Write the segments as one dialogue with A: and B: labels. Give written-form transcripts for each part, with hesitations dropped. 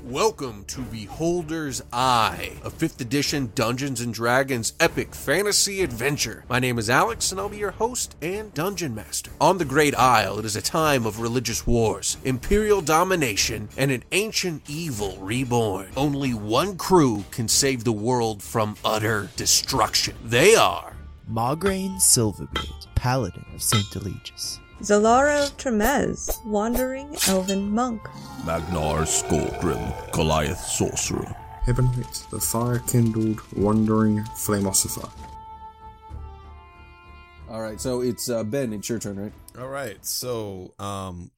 A: Welcome to Beholder's Eye, a 5th edition Dungeons & Dragons epic fantasy adventure. My name is Alex, and I'll be your host and Dungeon Master. On the Great Isle, it is a time of religious wars, imperial domination, and an ancient evil reborn. Only one crew can save the world from utter destruction. They are...
B: Maugraine Silverbeard, Paladin of St. Eligius.
C: Zalara Tremez, Wandering Elven Monk.
D: Magnar Skullgrim, Goliath Sorcerer.
E: Hibonite, the fire-kindled, wandering flamosopher.
A: Alright, so it's Ben, it's your turn, right?
F: All right, so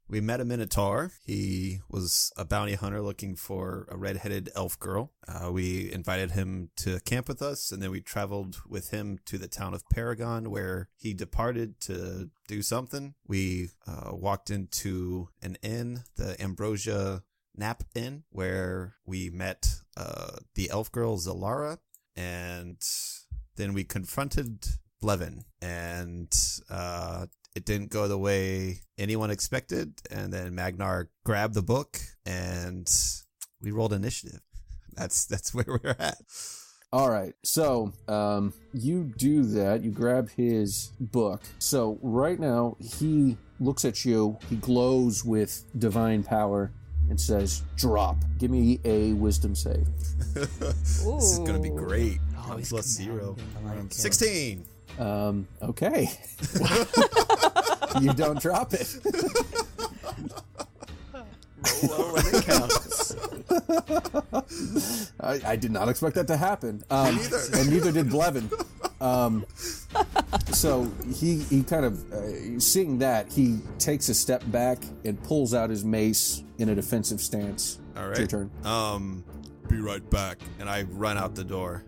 F: we met a Minotaur. He was a bounty hunter looking for a red-headed elf girl. We invited him to camp with us, and then we traveled with him to the town of Paragon, where he departed to do something. We walked into an inn, the Ambrosia Nap Inn, where we met the elf girl Zalara, and then we confronted Blevin, and it didn't go the way anyone expected, and then Magnar grabbed the book, and we rolled initiative. That's where we're at.
A: All right, so you do that. You grab his book. So right now, he looks at you. He glows with divine power and says, "Drop. Give me a wisdom save."
F: This is going to be great.
B: Oh, he's
F: Plus 0.
B: like
F: 16.
A: Okay. You don't drop it.
B: Roll low when it counts.
A: I did not expect that to happen. And neither did Blevin. So he kind of, seeing that, he takes a step back and pulls out his mace in a defensive stance.
F: All
A: It's
F: right.
A: your turn.
F: Be right back. And I run out the door.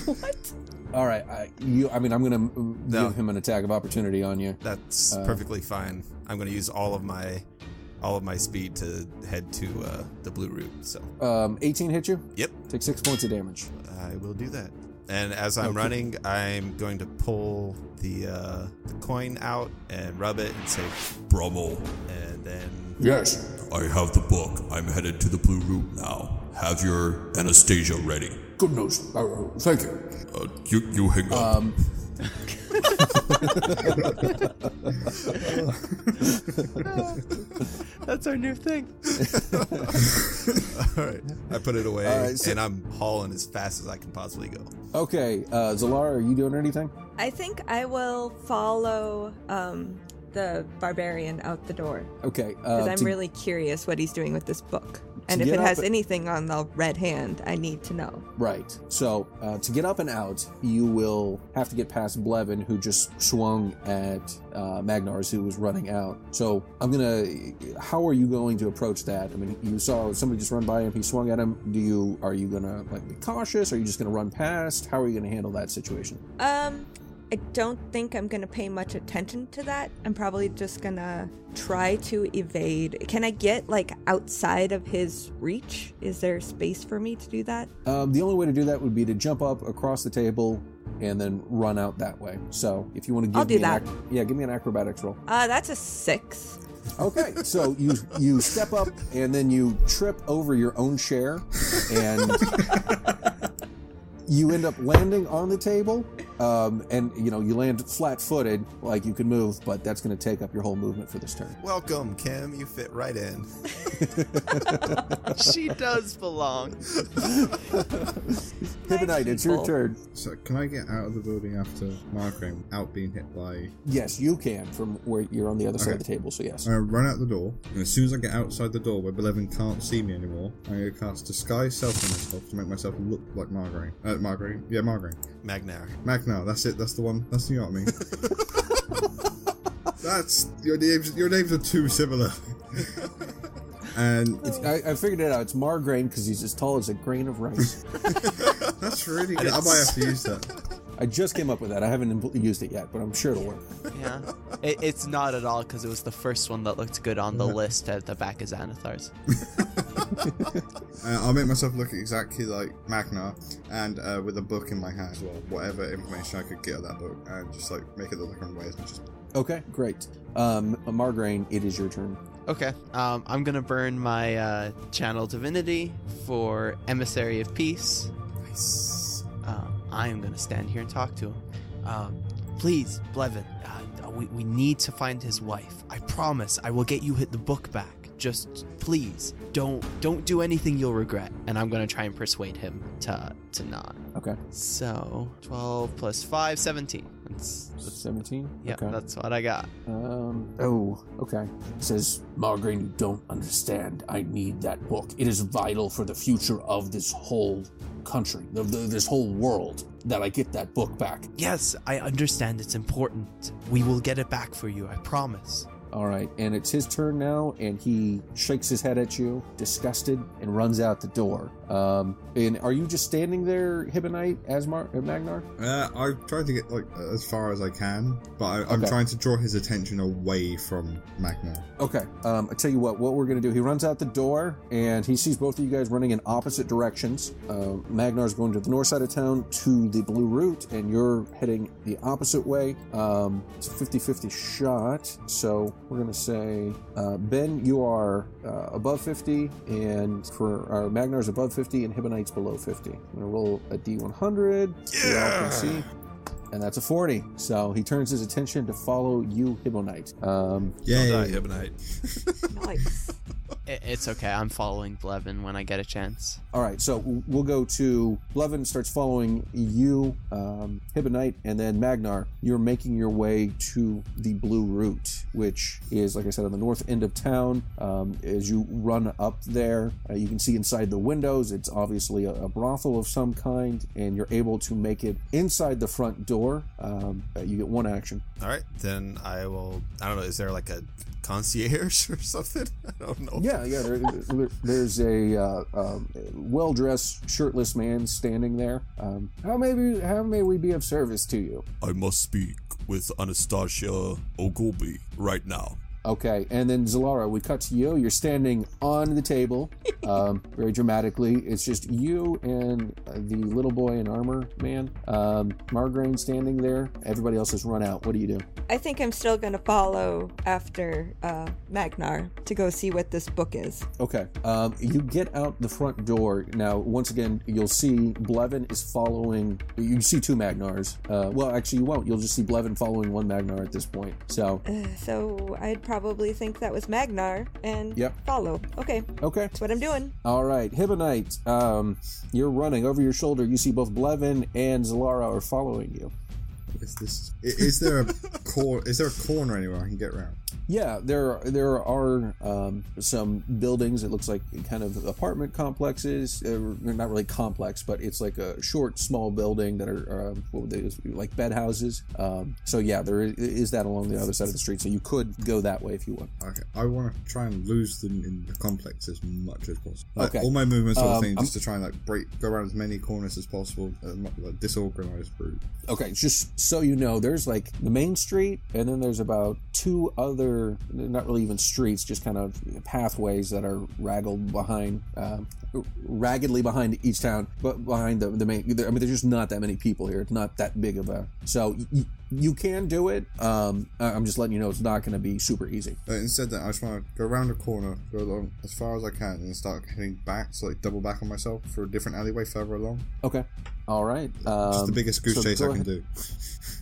B: What?
A: All right. I'm going to give him an attack of opportunity on you.
F: That's perfectly fine. I'm going to use all of my speed to head to the blue route. So
A: 18 hit you?
F: Yep.
A: Take 6 points of damage.
F: I will do that. And as I'm running, I'm going to pull the coin out and rub it and say,
D: Brummel.
F: and then...
E: Yes.
D: I have the book. I'm headed to the Blue Route now. Have your Anastasia ready.
E: Good news. Thank you.
D: You hang up.
B: That's our new thing.
F: All right. I put it away,
A: right,
F: and I'm hauling as fast as I can possibly go.
A: Okay. Zalara, are you doing anything?
C: I think I will follow the barbarian out the door.
A: Okay.
C: Because I'm really curious what he's doing with this book. And if
A: get
C: it
A: up
C: has
A: and-
C: anything on the red hand, I need to know.
A: Right. So, to get up and out, you will have to get past Blevin, who just swung at Magnars, who was running out. So, how are you going to approach that? I mean, you saw somebody just run by him, he swung at him. Are you gonna, be cautious? Are you just gonna run past? How are you gonna handle that situation?
C: I don't think I'm going to pay much attention to that. I'm probably just going to try to evade. Can I get, outside of his reach? Is there space for me to do that?
A: The only way to do that would be to jump up across the table and then run out that way. So, if you want to give
C: I'll do
A: me
C: that.
A: give me an acrobatics roll.
C: That's a 6.
A: Okay, so you step up and then you trip over your own chair and you end up landing on the table, and you land flat-footed, like you can move, but that's going to take up your whole movement for this turn.
F: Welcome, Kim. You fit right in.
B: She does belong.
A: Hibonite, it's your turn.
E: So, can I get out of the building after Margaret without being hit by...
A: Yes, you can, from where you're on the other side of the table, so yes.
E: I'm going to run out the door, and as soon as I get outside the door where Belevin can't see me anymore, I'm going to cast Disguise Self on myself to make myself look like Margaret. Margaret? Yeah, Margaret.
F: Magnar.
E: Magnar, that's it, that's the one. That's you got me. That's... Your names are too similar. And
A: I figured it out. It's Margraine because he's as tall as a grain of rice.
E: that's really good. I might have to use that.
A: I just came up with that. I haven't used it yet, but I'm sure it'll work.
B: Yeah. It's not at all, because it was the first one that looked good on the list at the back of Xanathar's.
E: I'll make myself look exactly like Magnar, and with a book in my hand as well. Whatever information I could get out of that book, and just make it look like I'm way as much as...
A: Okay, great. Margraine, it is your turn.
B: Okay. I'm gonna burn my channel divinity for emissary of peace.
F: Nice.
B: I am gonna stand here and talk to him. Please, Blevin, we need to find his wife. I promise I will get you the book back. Just please don't do anything you'll regret. And I'm gonna try and persuade him to not.
G: Okay.
B: So 12 plus 5, 17. That's
G: 17?
B: yeah,
G: Okay.
B: that's what I got.
G: Okay.
A: It says, Margraine, you don't understand. I need that book. It is vital for the future of this whole country, this whole world, that I get that book back.
B: Yes, I understand it's important. We will get it back for you, I promise.
G: All right, and it's his turn now, and he shakes his head at you, disgusted, and runs out the door. And are you just standing there, Hibonite, Magnar?
E: I'm trying to get as far as I can, but I'm trying to draw his attention away from Magnar.
G: Okay, I tell you what we're going to do. He runs out the door, and he sees both of you guys running in opposite directions. Magnar's going to the north side of town to the blue route, and you're heading the opposite way. It's a 50-50 shot, so we're going to say, Ben, you are above 50, and for Magnar's above 50, and Hibonite's below 50. I'm going to roll a D100. So y'all can see. And that's a 40. So he turns his attention to follow you, Hibonite.
E: Yay.
F: Don't die, Hibonite.
C: Nice.
B: It's okay. I'm following Blevin when I get a chance.
G: All right, so we'll go to Blevin starts following you, Hibonite, and then Magnar. You're making your way to the blue route, which is, like I said, on the north end of town. As you run up there, you can see inside the windows. It's obviously a brothel of some kind, and you're able to make it inside the front door. You get one action.
F: All right, then I will. I don't know. Is there like a concierge or something? I don't know.
G: Yeah. There's a well-dressed, shirtless man standing there. How may we be of service to you?
D: I must speak with Anastasia Ogilby right now.
G: Okay, and then Zalara, we cut to you. You're standing on the table, very dramatically. It's just you and the little boy in armor man. Margraine standing there. Everybody else has run out. What do you do?
C: I think I'm still going to follow after Magnar to go see what this book is.
G: Okay, you get out the front door. Now, once again, you'll see Blevin is following. You see two Magnars. Well, actually, you won't. You'll just see Blevin following one Magnar at this point. So
C: I'd probably think that was Magnar and follow. Okay. That's what I'm doing.
G: All right, Hibonite, you're running over your shoulder. You see both Blevin and Zalara are following you.
E: Is there a corner anywhere I can get around?
G: Yeah, there are some buildings. It looks like kind of apartment complexes. They're not really complex, but it's like a short, small building that are like bed houses. So yeah, there is that along the other side of the street. So you could go that way if you want.
E: Okay, I want to try and lose them in the complex as much as possible. Like,
G: okay,
E: all my movements sort of thing, just to try and go around as many corners as possible. Disorganized route.
G: Okay, just so you know, there's like the main street, and then there's about two other, not really even streets, just kind of pathways that are raggedly behind each town, but behind the main. I mean, there's just not that many people here. It's not that big of a. So you can do it. I'm just letting you know it's not going to be super easy.
E: Instead, I just want to go around the corner, go along as far as I can, and start heading back, so like double back on myself for a different alleyway further along.
G: Okay. All right.
E: Just the biggest goose chase I can do.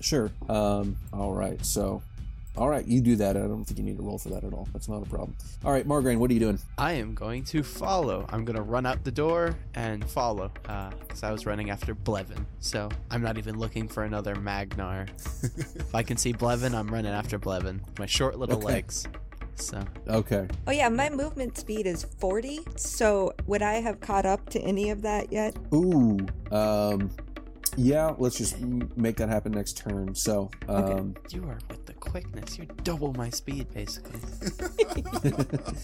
G: Sure. All right. So, all right, you do that. I don't think you need to roll for that at all. That's not a problem. All right, Margraine, what are you doing?
B: I am going to follow. I'm going to run out the door and follow, because I was running after Blevin. So I'm not even looking for another Magnar. If I can see Blevin, I'm running after Blevin. My short little legs. So.
G: Okay.
C: Oh yeah, my movement speed is 40. So would I have caught up to any of that yet?
G: Ooh. Yeah, let's just make that happen next turn. So,
B: You are with the quickness. You're double my speed, basically.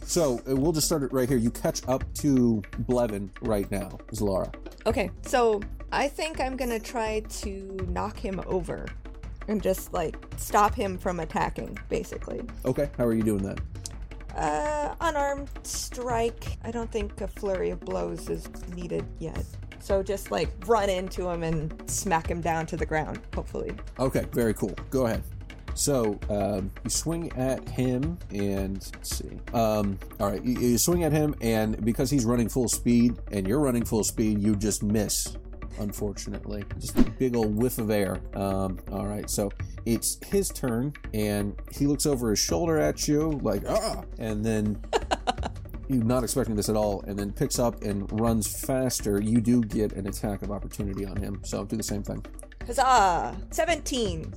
G: So, we'll just start it right here. You catch up to Blevin right now, Zalara.
C: Okay, so I think I'm gonna try to knock him over and just like stop him from attacking, basically.
G: Okay, how are you doing that?
C: Unarmed strike. I don't think a flurry of blows is needed yet. So just like run into him and smack him down to the ground, hopefully.
G: Okay, very cool. Go ahead. So you swing at him, and let's see. All right, you swing at him, and because he's running full speed and you're running full speed, you just miss. Unfortunately, just a big old whiff of air. All right, so it's his turn, and he looks over his shoulder at you like and then. You're not expecting this at all, and then picks up and runs faster. You do get an attack of opportunity on him, so do the same thing.
C: Huzzah! 17.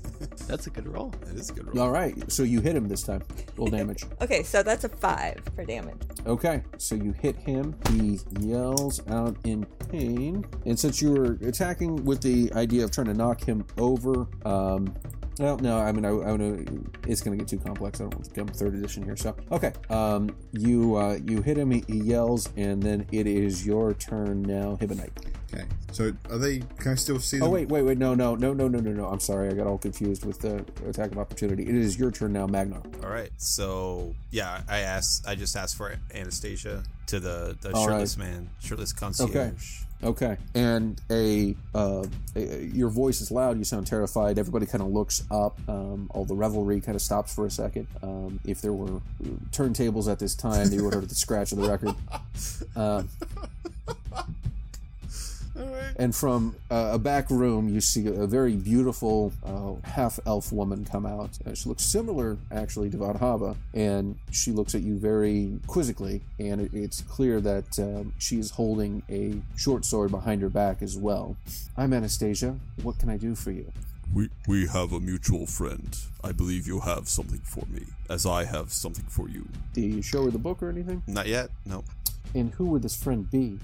B: That's a good roll.
F: That is a good roll.
G: All right, so you hit him this time. Roll damage.
C: Okay, so that's a 5 for damage.
G: Okay, so you hit him. He yells out in pain. And since you were attacking with the idea of trying to knock him over, well, no, I mean, it's going to get too complex. I don't want to become 3rd edition here. So, okay. You hit him, he yells, and then it is your turn now, Hibonite.
E: Okay. So can I still see them?
G: Oh, wait. No. I'm sorry. I got all confused with the attack of opportunity. It is your turn now, Magnar.
F: All right. So, yeah, I just asked for Anastasia to the
G: All
F: shirtless
G: right.
F: man, shirtless concierge.
G: Okay. And your voice is loud. You sound terrified. Everybody kind of looks up. All the revelry kind of stops for a second. If there were turntables at this time, they would have heard the scratch of the record. And from a back room, you see a very beautiful half-elf woman come out. She looks similar, actually, to Vadhava, and she looks at you very quizzically, and it's clear that she is holding a short sword behind her back as well. I'm Anastasia. What can I do for you?
D: We have a mutual friend. I believe you have something for me, as I have something for you.
G: Do you show her the book or anything?
F: Not yet. No.
G: And who would this friend be?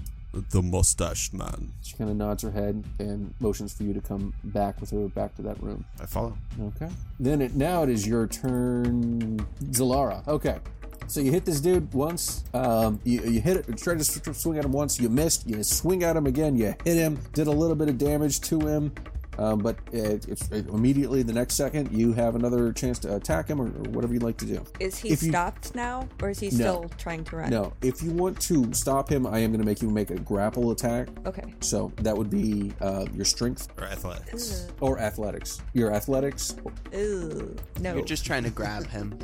D: The mustached man.
G: She kind of nods her head and motions for you to come back with her back to that room.
F: I follow.
G: Okay. Then now it is your turn, Zalara. Okay. So you hit this dude once. You hit it, try to swing at him once. You missed. You swing at him again. You hit him. Did a little bit of damage to him. But immediately the next second, you have another chance to attack him or whatever you'd like to do.
C: Is he stopped now, or is he still trying to run?
G: No. If you want to stop him, I am going to make you make a grapple attack.
C: Okay.
G: So that would be your strength.
F: Or athletics.
G: Or athletics. Your athletics.
C: Ew. No.
B: You're just trying to grab him.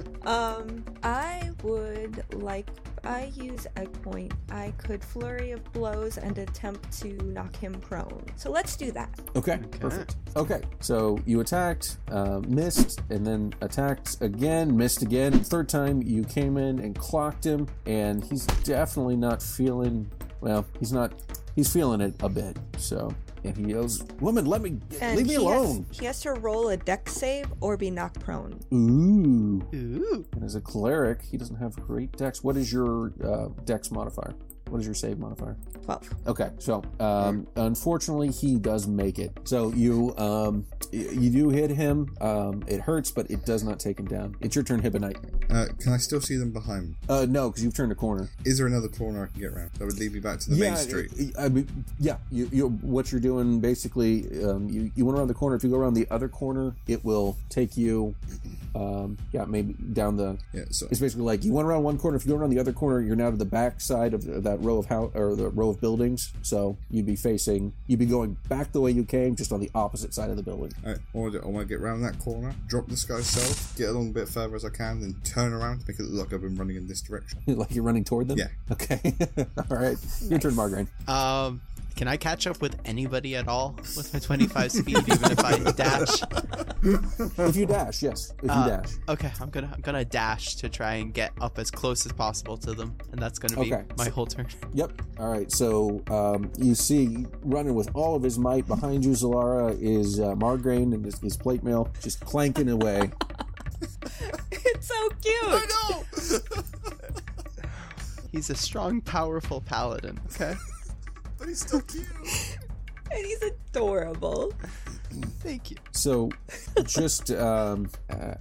C: I use a point. I could flurry of blows and attempt to knock him prone. So let's do that.
G: Okay. Perfect. Okay, so you attacked, missed, and then attacked again, missed again. Third time, you came in and clocked him, and he's definitely not feeling, well, he's feeling it a bit, so, and he yells, "Woman, leave me alone!"
C: He has to roll a dex save or be knocked prone.
G: Ooh.
B: Ooh.
G: And as a cleric, he doesn't have great dex. What is your dex modifier? What is your save modifier?
C: 12.
G: Okay, so unfortunately, he does make it. So you do hit him. It hurts, but it does not take him down. It's your turn, Hibonite.
E: Can I still see them behind me?
G: No, because you've turned a corner.
E: Is there another corner I can get around that would lead me back to the main street?
G: What you're doing basically, you went around the corner. If you go around the other corner, it will take you, maybe down the. Yeah, so it's basically like you went around one corner. If you go around the other corner, you're now to the back side of that row of house or the row of buildings. So you'd be going back the way you came, just on the opposite side of the building.
E: I want to get around that corner, drop the sky self, get along a bit further as I can, then turn around to make it look like I've been running in this direction.
G: Like you're running toward them?
E: Yeah.
G: Okay. All right. Your turn, Margarine.
B: Can I catch up with anybody at all with my 25 speed, even if I dash?
G: If you dash, yes. If you dash.
B: Okay, I'm gonna dash to try and get up as close as possible to them, and that's gonna be my whole turn.
G: Yep. All right. So you see, running with all of his might behind you, Zalara, is Margraine and his plate mail just clanking away.
C: It's so cute.
F: I know.
B: He's a strong, powerful paladin. Okay.
F: But he's still cute.
C: And he's adorable.
B: Thank you.
G: So, just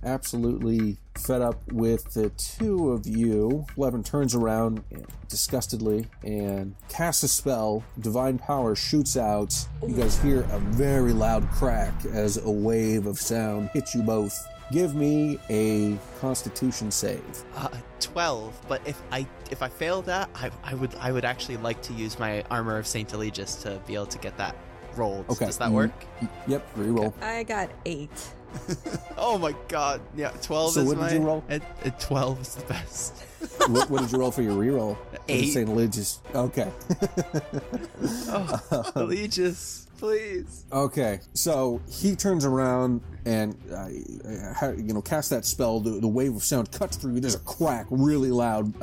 G: absolutely fed up with the two of you, Levin turns around disgustedly and casts a spell. Divine power shoots out. You guys hear a very loud crack as a wave of sound hits you both. Give me a Constitution save.
B: 12. But if I fail that, I would actually like to use my Armor of Saint Eligius to be able to get that rolled.
G: Okay.
B: Does that work?
G: Yep. Reroll.
C: I got 8.
B: Oh my god. Yeah, 12
G: So
B: is
G: what did
B: my...
G: you roll?
B: 12 is the best.
G: What did you roll for your reroll?
B: 8.
G: St. Eligius. Okay.
B: Oh, Eligius, please.
G: Okay, so he turns around and cast that spell. The wave of sound cuts through. There's a quack, really loud.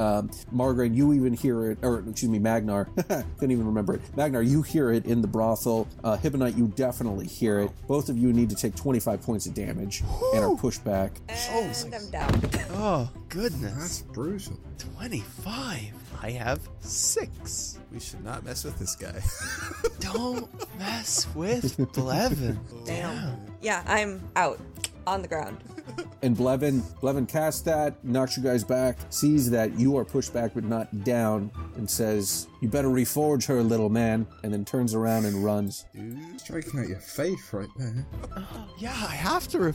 G: Margaret, you even hear it, or excuse me, Magnar. Couldn't even remember it. Magnar, you hear it in the brothel. Hibonite, you definitely hear it. Both of you need to take 25 points of damage and are pushed back.
C: And I'm down.
B: Oh, goodness.
E: That's brutal.
B: 25. I have 6.
F: We should not mess with this guy.
B: Don't mess with Blevin.
C: Damn. Yeah, I'm out on the ground.
G: And Blevin casts that, knocks you guys back, sees that you are pushed back but not down, and says, "You better reforge her, little man," and then turns around and runs.
E: Striking out your faith right there.
B: Yeah, I have to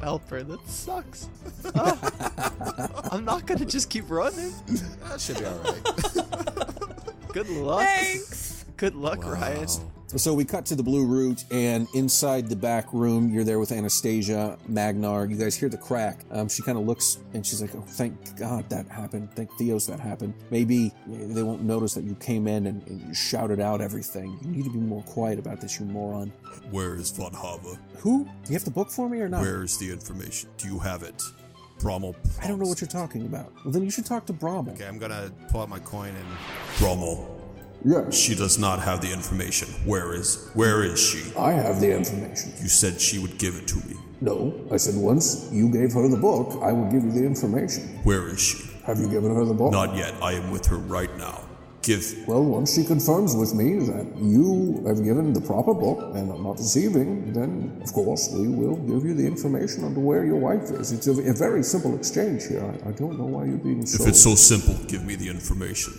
B: help her. That sucks. I'm not gonna just keep running.
F: That should be alright.
B: Good luck.
C: Thanks.
B: Good luck, Ryan.
G: So we cut to the Blue Root, and inside the back room, you're there with Anastasia, Magnar. You guys hear the crack. She kind of looks, and she's like, "Oh, thank God that happened. Thank Theos that happened. Maybe they won't notice that you came in and you shouted out everything. You need to be more quiet about this, you moron."
D: Where is Von Hava?
G: Who? Do you have the book for me or not?
D: Where is the information? Do you have it? Brommel.
G: I don't know what you're talking about. Well, then you should talk to Brommel.
F: Okay, I'm gonna pull out my coin and...
D: Brommel.
G: Yes,
D: She does not have the information. Where is she?
G: I have the information.
D: You said she would give it to me.
G: No, I said once you gave her the book, I will give you the information.
D: Where is she?
G: Have you given her the book?
D: Not yet. I am with her right now.
G: Well, once she confirms with me that you have given the proper book and I'm not deceiving, then, of course, we will give you the information on where your wife is. It's a very simple exchange here. I don't know why you're being so...
D: If it's so simple, give me the information.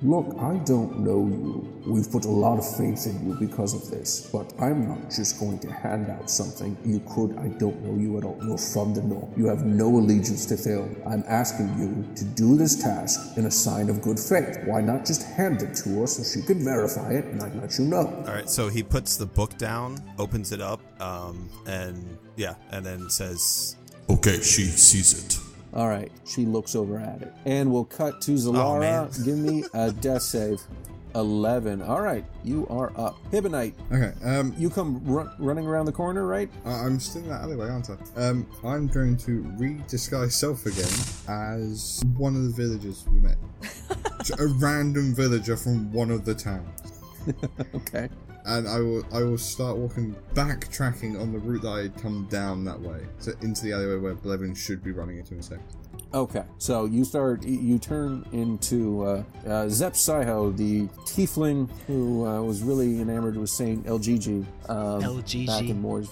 G: Look, I don't know you. We've put a lot of faith in you because of this, but I'm not just going to hand out something. I don't know you at all. You're from the North. You have no allegiance to Theon. I'm asking you to do this task in a sign of good faith. Why not just hand it to her so she can verify it and I'd let you know?
F: Alright, so he puts the book down, opens it up, and then says...
D: Okay, she sees it.
G: All right, she looks over at it. And we'll cut to Zalara. Give me a death save. 11. All right, you are up. Hibonite.
E: Okay,
G: You come running around the corner, right?
E: I'm still in that alleyway, aren't I? I'm going to re-disguise self again as one of the villagers we met. So a random villager from one of the towns.
G: Okay.
E: And I will start backtracking on the route that I had come down that way. So into the alleyway where Blevin should be running into in a second.
G: Okay, so you turn into Zep Saiho, the tiefling who was really enamored with Saint LGG.
B: LGG.
G: Back in Moore's.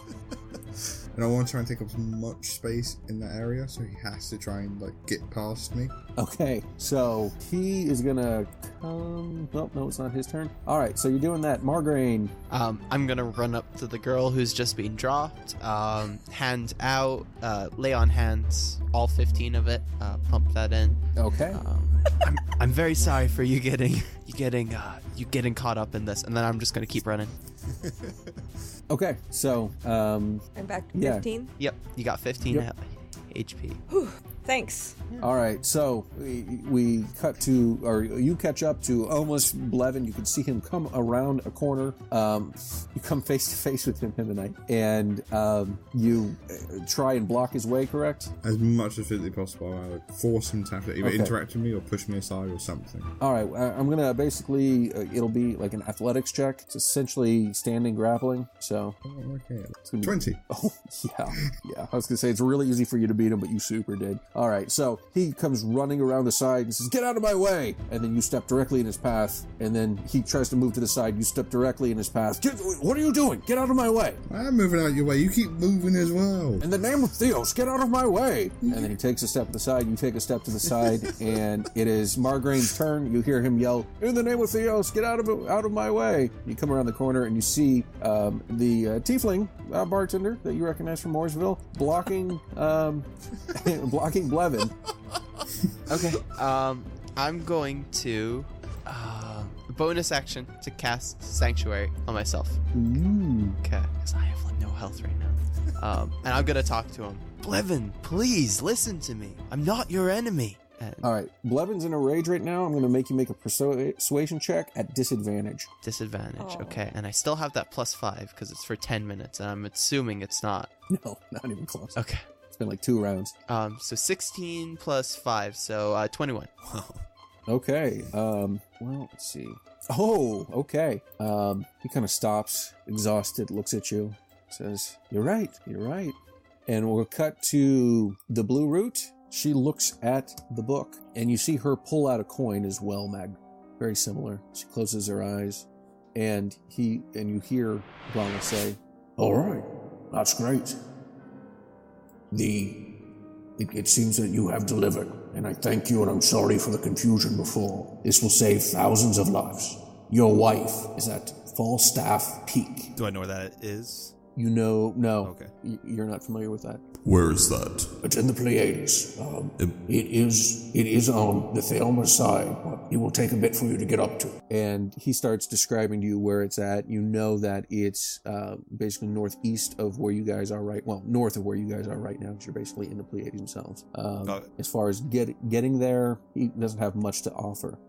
E: And I want to try and take up as much space in that area, so he has to try and get past me.
G: Okay, so he is gonna come... Oh, no, it's not his turn. All right, so you're doing that. Margarine.
B: I'm gonna run up to the girl who's just been dropped, hand out, lay on hands, all 15 of it, pump that in.
G: Okay.
B: I'm very sorry for you getting caught up in this, and then I'm just gonna keep running.
G: Okay, so
C: I'm back to 15.
B: Yep, you got 15
G: Yep.
B: HP.
C: Whew, thanks.
G: all right, so we cut to, or you catch up to almost Blevin. You can see him come around a corner. You come face to face with him tonight, and you try and block his way. Correct?
E: As much as physically possible, I would force him to have to either interact with me or push me aside or something.
G: All right, I'm gonna basically it'll be like an athletics check. It's essentially standing grappling. So
E: Okay.
G: it's gonna be
E: 20.
G: Oh, yeah. I was gonna say it's really easy for you to beat him, but you super did. All right, so he comes running around the side and says, "Get out of my way!" And then you step directly in his path. And then he tries to move to the side. You step directly in his path. What are you doing? Get out of my way!
E: I'm moving out your way. You keep moving as well.
G: In the name of Theos, get out of my way! And then he takes a step to the side. You take a step to the side, and it is Margraine's turn. You hear him yell, "In the name of Theos, get out of my way!" You come around the corner and you see the tiefling bartender that you recognize from Mooresville blocking Blevin.
B: Okay. I'm going to bonus action to cast Sanctuary on myself.
G: Ooh.
B: Okay, because I have like no health right now. And I'm gonna talk to him. Blevin, please listen to me. I'm not your enemy.
G: All right, Blevin's in a rage right now. I'm going to make you make a persuasion check at disadvantage.
B: Disadvantage.
C: Oh.
B: Okay, and I still have that +5 because it's for 10 minutes, and I'm assuming it's not.
G: No, not even close.
B: Okay.
G: It's been like 2 rounds.
B: So 16 plus 5, so 21.
F: Wow.
G: Okay. Well, let's see. Oh, okay. He kind of stops, exhausted, looks at you, says, "You're right. You're right." And we'll cut to the Blue Root. She looks at the book, and you see her pull out a coin as well, Mag. Very similar. She closes her eyes, and you hear Ronald say, "All right, that's great. It seems that you have delivered, and I thank you, and I'm sorry for the confusion before. This will save thousands of lives. Your wife is at Falstaff Peak."
F: Do I know where that is?
G: You know, no.
F: Okay.
G: You're not familiar with that.
D: Where is that?
E: It's in the Pleiades. It is on the Thelma side, but it will take a bit for you to get up to.
G: And he starts describing to you where it's at. You know that it's basically northeast of where you guys are north of where you guys are right now, because you're basically in the Pleiades themselves. As far as getting there, he doesn't have much to offer.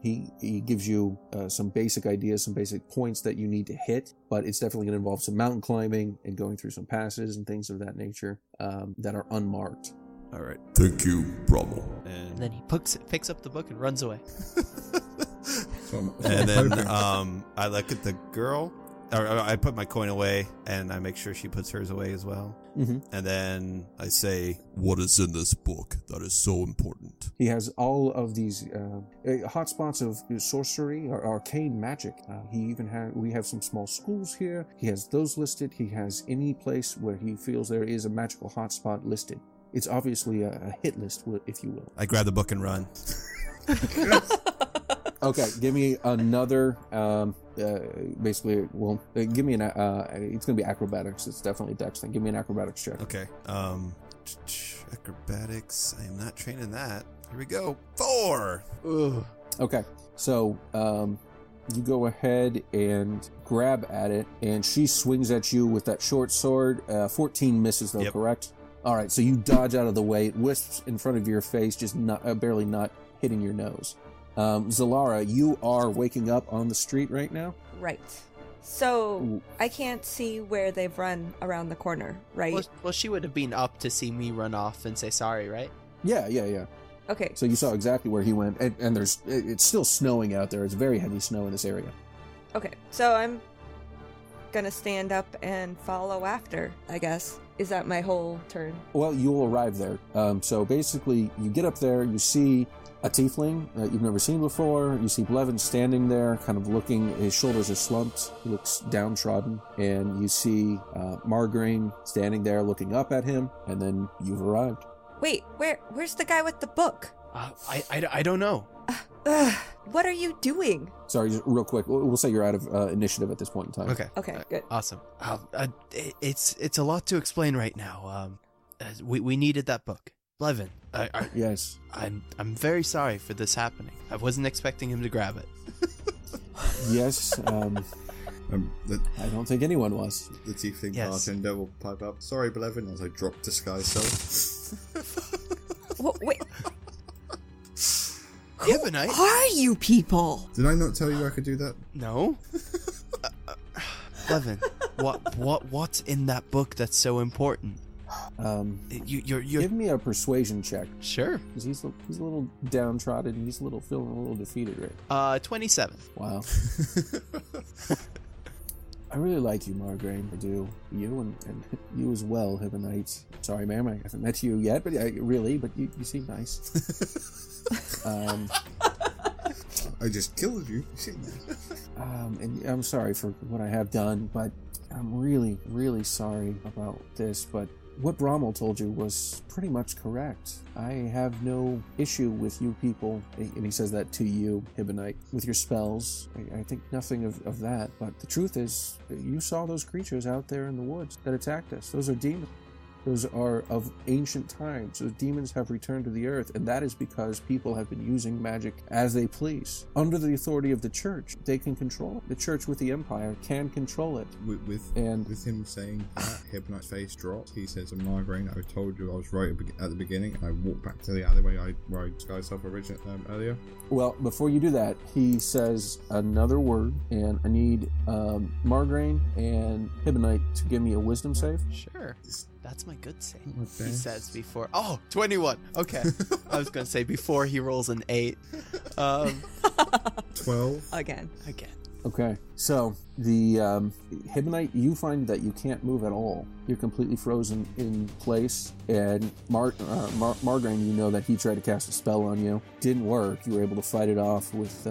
G: He gives you some basic ideas, some basic points that you need to hit, but it's definitely going to involve some mountain climbing and going through some passes and things of that nature that are unmarked.
F: All right.
D: Thank you, Brommel.
B: And then he picks up the book and runs away.
F: And then I look at the girl, or I put my coin away, and I make sure she puts hers away as well.
G: Mm-hmm.
F: And then I say,
D: What is in this book that is so important?
G: He has all of these hotspots of sorcery or arcane magic. We have some small schools here. He has those listed. He has any place where he feels there is a magical hotspot listed. It's obviously a hit list, if you will.
F: I grab the book and run.
G: Okay, give me another. Basically, give me an. It's gonna be acrobatics. It's definitely a dex thing. Give me an acrobatics check.
F: Okay. Acrobatics. I am not trained in that. Here we go. 4.
B: Ugh.
G: Okay, so you go ahead and grab at it, and she swings at you with that short sword. 14 misses, though,
F: Yep.
G: correct? All right, so you dodge out of the way. It wisps in front of your face, just barely not hitting your nose. Zalara, you are waking up on the street right now?
C: Right. So
G: Ooh.
C: I can't see where they've run around the corner, right?
B: Well, she would have been up to see me run off and say sorry, right?
G: Yeah.
C: Okay.
G: So you saw exactly where he went, and it's still snowing out there. It's very heavy snow in this area.
C: Okay. So I'm gonna stand up and follow after, I guess. Is that my whole turn?
G: Well, you'll arrive there. So basically, you get up there, you see a tiefling that you've never seen before. You see Blevin standing there, kind of looking, his shoulders are slumped, he looks downtrodden, and you see Margraine standing there looking up at him, and then you've arrived.
C: Wait, where's the guy with the book?
B: I don't know.
C: What are you doing?
G: Sorry, just real quick, we'll say you're out of initiative at this point in time.
C: Okay, good.
B: Awesome. It's a lot to explain right now. We needed that book. Blevin,
G: Yes.
B: I'm very sorry for this happening. I wasn't expecting him to grab it.
G: Yes, I don't think anyone was.
E: The tiefling
B: Yes.
E: bartender will pipe up. Sorry, Blevin, as I drop disguise self.
C: Wait.
B: Hibonite?
C: Who are you people?
E: Did I not tell you I could do that?
B: No. Blevin, what's in that book that's so important? You're
G: Give me a persuasion check,
B: sure.
G: because he's a little downtrodden, and he's feeling a little defeated, right?
B: 27.
G: Wow. I really like you, Margraine. I do. You and you as well, Hibonite. Sorry, ma'am, I haven't met you yet, but you seem nice.
E: I just killed you. You seem nice.
G: And I'm sorry for what I have done, but I'm really, really sorry about this, but what Brommel told you was pretty much correct. I have no issue with you people, and he says that to you, Hibonite, with your spells. I think nothing of that, but the truth is, you saw those creatures out there in the woods that attacked us. Those are demons. Those are of ancient times. Those demons have returned to the earth, and that is because people have been using magic as they please. Under the authority of the church, they can control it. The church with the empire can control it.
E: With him saying that, Hibnite's face dropped. He says, Margarine, I told you I was right at the beginning, and I walked back to the alleyway where I disguised myself earlier.
G: Well, before you do that, he says another word, and I need Margarine and Hibnite to give me a wisdom save.
B: Sure. That's my good save.
E: Okay.
B: He says before. Oh, 21. Okay. I was going to say before he rolls an 8.
E: 12.
C: Again.
G: Okay, so the Hibnite, you find that you can't move at all. You're completely frozen in place, and Margarine, you know that he tried to cast a spell on you. Didn't work. You were able to fight it off with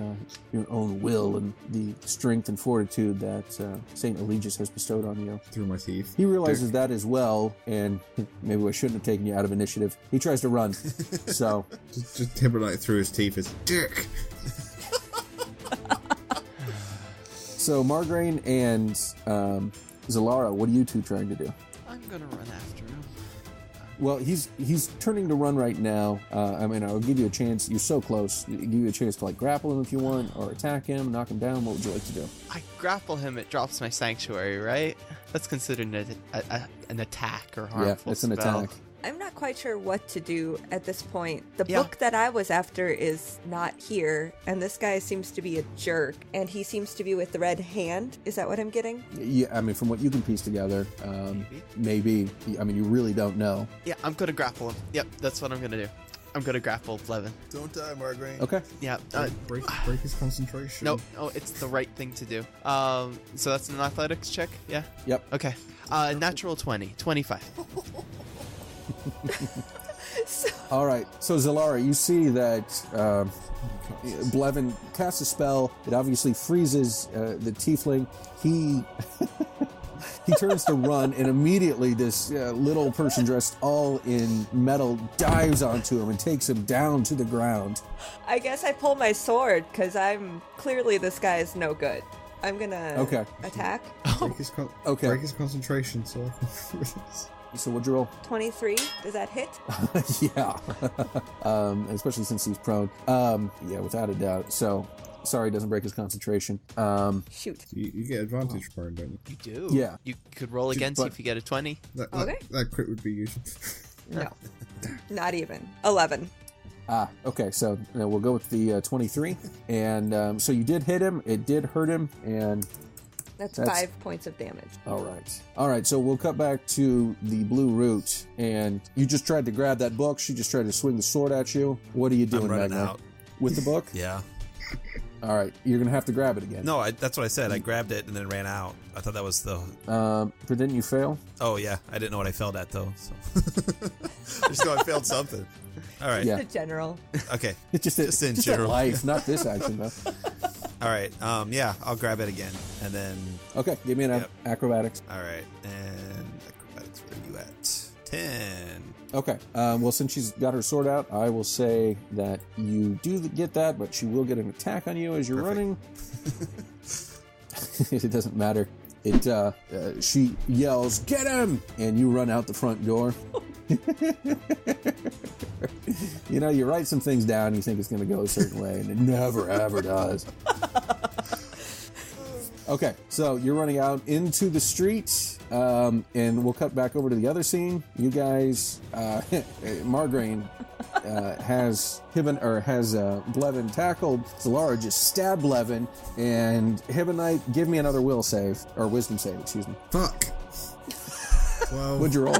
G: your own will and the strength and fortitude that St. Eligius has bestowed on you.
E: Through my teeth.
G: He realizes that as well, and maybe I shouldn't have taken you out of initiative. He tries to run, so...
E: Just Hibnite through his teeth is dick.
G: So Margarine and Zalara, what are you two trying to do?
B: I'm going to run after him.
G: Well, he's turning to run right now. I mean, I'll give you a chance. You're so close. I'll give you a chance to like grapple him if you want, or attack him, knock him down. What would you like to do?
B: I grapple him, it drops my sanctuary, right? That's considered an attack or harmful
G: Yeah, it's an
B: spell.
G: attack.
C: I'm not quite sure what to do at this point. The
B: Yeah.
C: book that I was after is not here, and this guy seems to be a jerk, and he seems to be with the red hand. Is that what I'm getting?
G: Yeah, I mean, from what you can piece together, maybe. I mean, you really don't know.
B: Yeah, I'm going to grapple him. Yep, that's what I'm going to do. I'm going to grapple Blevin.
F: Don't die, Margarine.
G: Okay.
B: Yeah.
E: Break his concentration.
B: No, it's the right thing to do. So that's an athletics check? Yeah?
G: Yep.
B: Okay. Natural 20. 25.
G: All right. So Zalara, you see that Blevin casts a spell. It obviously freezes the tiefling. He he turns to run, and immediately this little person dressed all in metal dives onto him and takes him down to the ground.
C: I guess I pull my sword, because I'm clearly this guy is no good. I'm gonna attack.
E: Break his concentration, so...
G: So what'd you roll?
C: 23. Does that hit?
G: Yeah. Especially since he's prone. Yeah, without a doubt. So, sorry, it doesn't break his concentration.
C: Shoot.
E: You get advantage prone, don't you?
B: You do?
G: Yeah.
B: You could roll again, see if you get a 20.
E: That crit would be useful.
C: No. Not even. 11.
G: Okay, so we'll go with the 23. And so you did hit him. It did hurt him. And...
C: That's 5 points of damage.
G: All right, so we'll cut back to the blue root, and you just tried to grab that book. She just tried to swing the sword at you. What are you doing
F: I'm running
G: right now?
F: out.
G: With the book?
F: Yeah.
G: All right, you're going to have to grab it again.
F: No, that's what I said. I grabbed it and then ran out. I thought that was the...
G: But didn't you fail?
F: Oh, yeah. I didn't know what I failed at, though. So. I just know I failed something. All right.
G: Yeah.
C: The general.
F: Okay.
G: It's just
F: in
G: just
F: general.
G: life, not this action, though.
F: All right. Yeah, I'll grab it again. And then...
G: Okay, give me an acrobatics.
F: All right. And acrobatics, where are you at? 10.
G: Okay. Well, since she's got her sword out, I will say that you do get that, but she will get an attack on you as you're running. It doesn't matter. She yells, "Get him!" And you run out the front door. You know, you write some things down, you think it's going to go a certain way, and it never, ever does. Okay, so you're running out into the street, and we'll cut back over to the other scene. You guys, Margarine has Blevin tackled. Zalara just stabbed Blevin, and Hibnite, give me another will save, or wisdom save, excuse me.
E: Fuck. Well,
G: What'd you roll?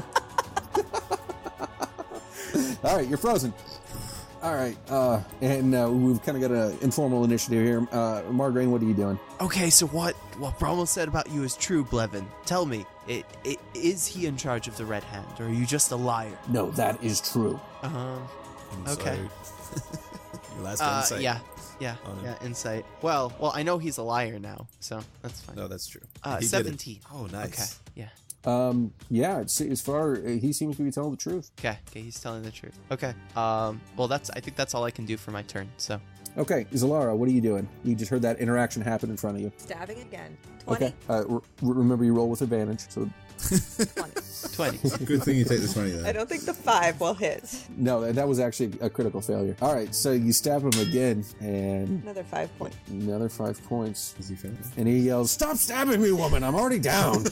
G: All right, you're frozen. All right, and we've kind of got an informal initiative here. Margarine, what are you doing?
B: Okay, so what Bromwell said about you is true, Blevin. Tell me, is he in charge of the Red Hand, or are you just a liar?
G: No, that is true.
B: Okay.
F: Your last insight.
B: Yeah, insight. Well, I know he's a liar now, so that's fine.
F: No, that's true.
B: He
F: 17.
B: did it.
F: Oh, nice.
B: Okay, yeah.
G: Yeah, as far he seems to be telling the truth.
B: Okay, he's telling the truth. Okay. Well, I think that's all I can do for my turn. So.
G: Okay, Zalara, what are you doing? You just heard that interaction happen in front of you.
C: Stabbing again. 20.
G: Okay. Remember, you roll with advantage. So
B: 20.
E: Good thing you take the 20 then.
C: I don't think the 5 will hit.
G: No, that was actually a critical failure. All right, so you stab him again, and
C: Another 5 points.
G: another 5 points.
E: Is he finished?
G: And he yells, "Stop stabbing me, woman! I'm already down."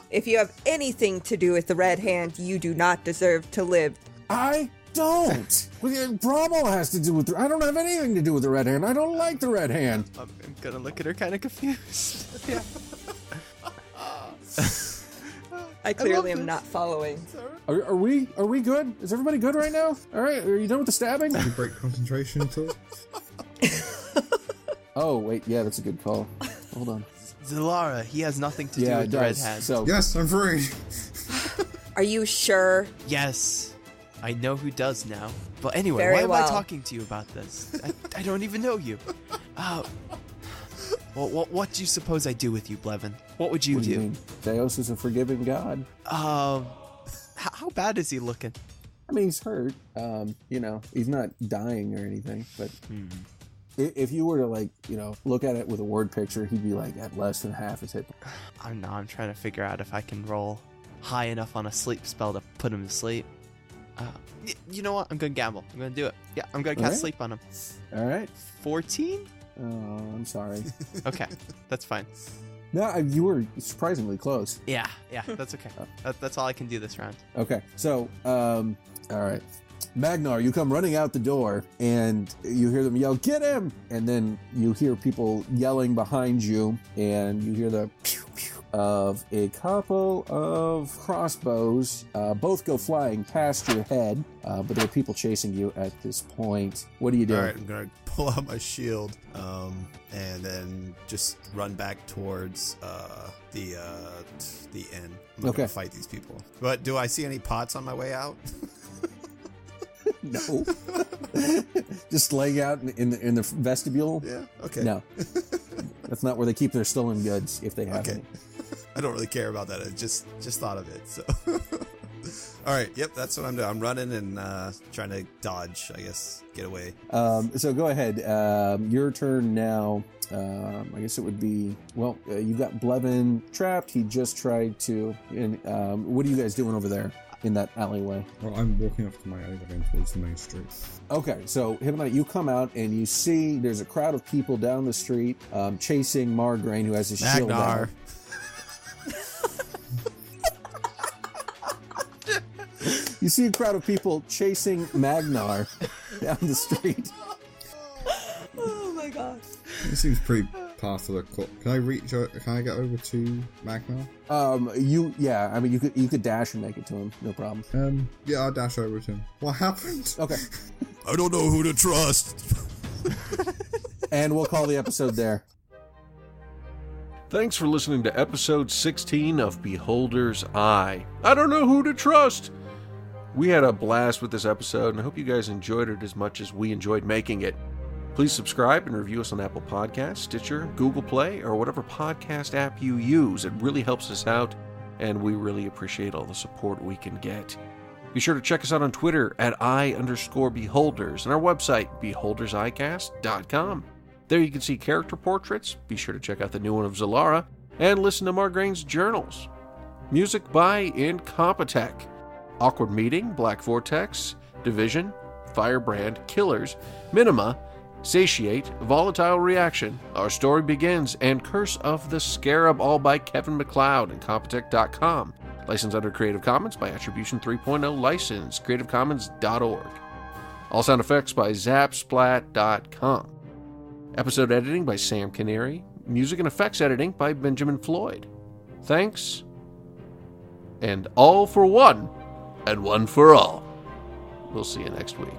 C: If you have anything to do with the Red Hand, you do not deserve to live.
G: I don't. Bromwell has to do with. I don't have anything to do with the Red Hand. I don't like the Red Hand.
B: I'm gonna look at her kind of confused. Yeah.
C: I clearly am not following.
G: Are we good? Is everybody good right now? All right, are you done with the stabbing?
E: Did you break concentration at all?
G: Oh wait, yeah, that's a good call. Hold on.
B: Zalara, he has nothing to do
G: Yeah,
B: with
G: it
B: the Red
G: does.
B: Hand.
G: So
E: Yes, I'm free.
C: Are you sure?
B: Yes, I know who does now. But anyway,
C: Very
B: why am
C: well.
B: I talking to you about this? I don't even know you. Well, what do you suppose I do with you, Blevin? What would you
G: what do
B: do?
G: you mean? Deus is a forgiving God.
B: How bad is he looking?
G: I mean, he's hurt. He's not dying or anything, but if you were to look at it with a word picture, he'd be like at less than half his hit.
B: I'm trying to figure out if I can roll high enough on a sleep spell to put him to sleep. You know what? I'm gonna gamble. I'm gonna do it. Yeah, I'm gonna cast
G: Alright.
B: sleep on him.
G: All right.
B: 14?
G: Oh, I'm sorry.
B: Okay, that's fine.
G: No, you were surprisingly close.
B: Yeah, that's okay. That's all I can do this round.
G: Okay, so, all right. Magnar, you come running out the door, and you hear them yell, "Get him!" And then you hear people yelling behind you, and you hear the pew pew of a couple of crossbows. Both go flying past your head, but there are people chasing you at this point. What do you do?
F: All right, I'm gonna pull out my shield, and then just run back towards the inn. I'm not gonna fight these people. But do I see any pots on my way out?
G: No. Just laying out in the vestibule?
F: Yeah. Okay.
G: No. That's not where they keep their stolen goods, if they have any.
F: I don't really care about that. I just thought of it. So. All right. Yep. That's what I'm doing. I'm running and trying to dodge. I guess get away.
G: So go ahead. Your turn now. I guess it would be. Well, you've got Blevin trapped. He just tried to. And what are you guys doing over there in that alleyway?
E: Well, I'm walking off to my overground towards the main street.
G: Okay, so Hibonite, you come out and you see there's a crowd of people down the street chasing Margraine, who has his shield out. You see a crowd of people chasing Magnar down the street.
C: Oh my god.
E: It seems pretty par for the court. Can I get over to Magnar?
G: You could dash and make it to him, no problem.
E: Yeah, I'll dash over to him. What happened?
G: Okay.
D: I don't know who to trust.
G: And we'll call the episode there.
A: Thanks for listening to episode 16 of Beholder's Eye. I don't know who to trust. We had a blast with this episode, and I hope you guys enjoyed it as much as we enjoyed making it. Please subscribe and review us on Apple Podcasts, Stitcher, Google Play, or whatever podcast app you use. It really helps us out, and we really appreciate all the support we can get. Be sure to check us out on Twitter at @I_beholders and our website, beholdersicast.com. There you can see character portraits. Be sure to check out the new one of Zalara and listen to Margraine's journals. Music by INCOMPETECH. Awkward Meeting, Black Vortex, Division, Firebrand, Killers, Minima, Satiate, Volatile Reaction, Our Story Begins, and Curse of the Scarab, all by Kevin MacLeod and Incompetech.com. Licensed under Creative Commons by Attribution 3.0 license, creativecommons.org. All sound effects by Zapsplat.com. Episode editing by Sam Canary. Music and effects editing by Benjamin Floyd. Thanks. And all for one, and one for all. We'll see you next week.